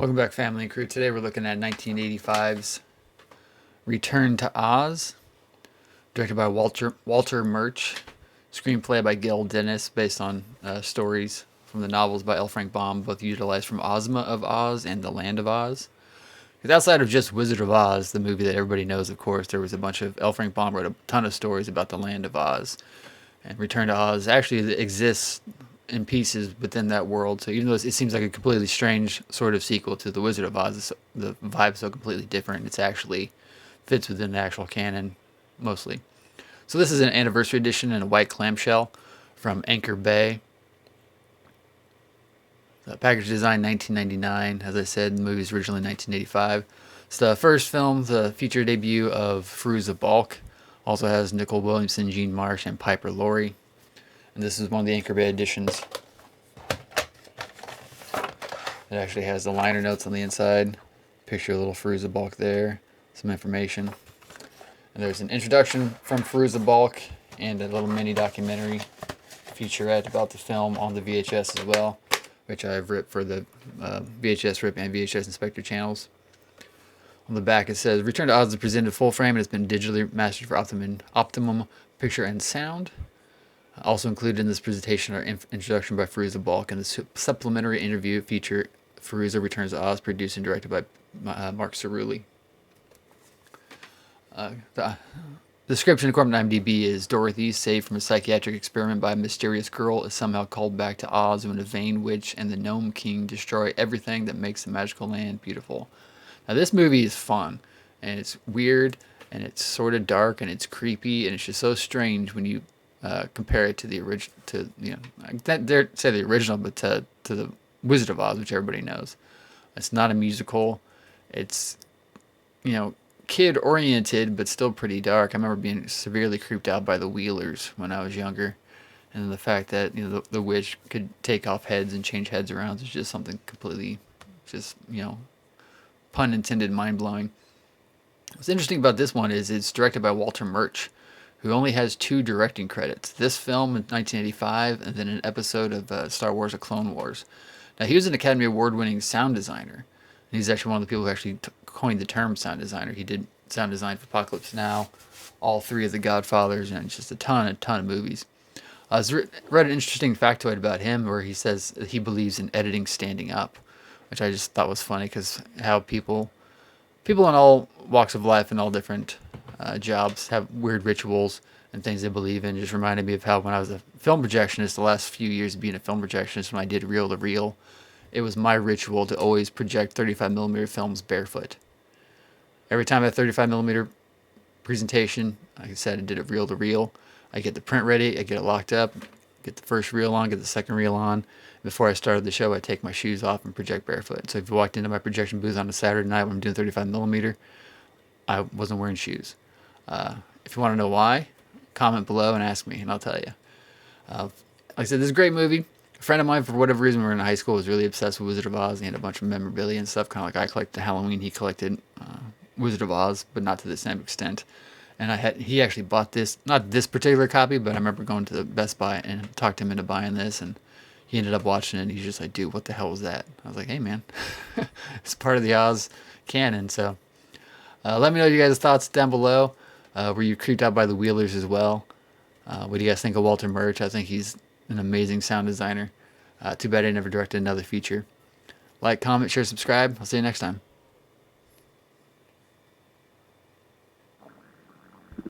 Welcome back, family and crew. Today we're looking at 1985's Return to Oz, directed by Walter Murch, screenplay by Gil Dennis, based on stories from the novels by L. Frank Baum, both utilized from Ozma of Oz and The Land of Oz. Because outside of just Wizard of Oz, the movie that everybody knows, of course, there was a bunch of L. Frank Baum wrote a ton of stories about the Land of Oz. And Return to Oz actually exists in pieces within that world. So even though it seems like a completely strange sort of sequel to The Wizard of Oz, the vibe's so completely different. It's actually fits within the actual canon mostly. So this is an anniversary edition in a white clamshell from Anchor Bay. The package design 1999. As I said, the movie was originally 1985. It's the first film, the feature debut of Fairuza Balk. Also has Nicole Williamson, Jean Marsh, and Piper Laurie. And this is one of the Anchor Bay editions. It actually has the liner notes on the inside. Picture of little Fairuza Balk there. Some information. And there's an introduction from Fairuza Balk and a little mini documentary featurette about the film on the VHS as well, which I've ripped for the VHS Rip and VHS Inspector channels. On the back it says, Return to Oz is presented full frame and has been digitally mastered for optimum picture and sound. Also included in this presentation are introduction by Fairuza Balk and the supplementary interview feature Fairuza Returns to Oz, produced and directed by Mark Cerulli. The description according to IMDb is Dorothy, saved from a psychiatric experiment by a mysterious girl, is somehow called back to Oz when a vain witch and the Gnome King destroy everything that makes the magical land beautiful. Now this movie is fun, and it's weird, and it's sort of dark, and it's creepy, and it's just so strange when you compare it to the original, I dare say the original, but to the Wizard of Oz, which everybody knows. It's not a musical. It's, kid oriented, but still pretty dark. I remember being severely creeped out by the Wheelers when I was younger, and the fact that the witch could take off heads and change heads around is just something completely, pun intended, mind blowing. What's interesting about this one is it's directed by Walter Murch, who only has 2 directing credits. This film in 1985, and then an episode of Star Wars: A Clone Wars. Now, he was an Academy Award-winning sound designer. And he's actually one of the people who actually coined the term sound designer. He did sound design for Apocalypse Now, all 3 of the Godfathers, and just a ton of movies. I read an interesting factoid about him where he says that he believes in editing standing up, which I just thought was funny because how people in all walks of life and all different jobs have weird rituals and things they believe in. It just reminded me of how when I was a film projectionist, the last few years of being a film projectionist, when I did reel to reel, it was my ritual to always project 35mm films barefoot. Every time I had a 35mm presentation, like I said, I did it reel to reel. I get the print ready, I get it locked up, get the first reel on, get the second reel on. Before I started the show, I take my shoes off and project barefoot. So if you walked into my projection booth on a Saturday night when I'm doing 35mm, I wasn't wearing shoes. If you want to know why, comment below and ask me, and I'll tell you. Like I said, this is a great movie. A friend of mine, for whatever reason, when we were in high school, was really obsessed with Wizard of Oz. He had a bunch of memorabilia and stuff, kind of like I collected Halloween. He collected Wizard of Oz, but not to the same extent. And he actually bought this, not this particular copy, but I remember going to the Best Buy and talked him into buying this, and he ended up watching it, and he's just like, dude, what the hell was that? I was like, hey, man, it's part of the Oz canon, so let me know your guys' thoughts down below. Were you creeped out by the Wheelers as well? What do you guys think of Walter Murch? I think he's an amazing sound designer. Too bad I never directed another feature. Like, comment, share, subscribe. I'll see you next time.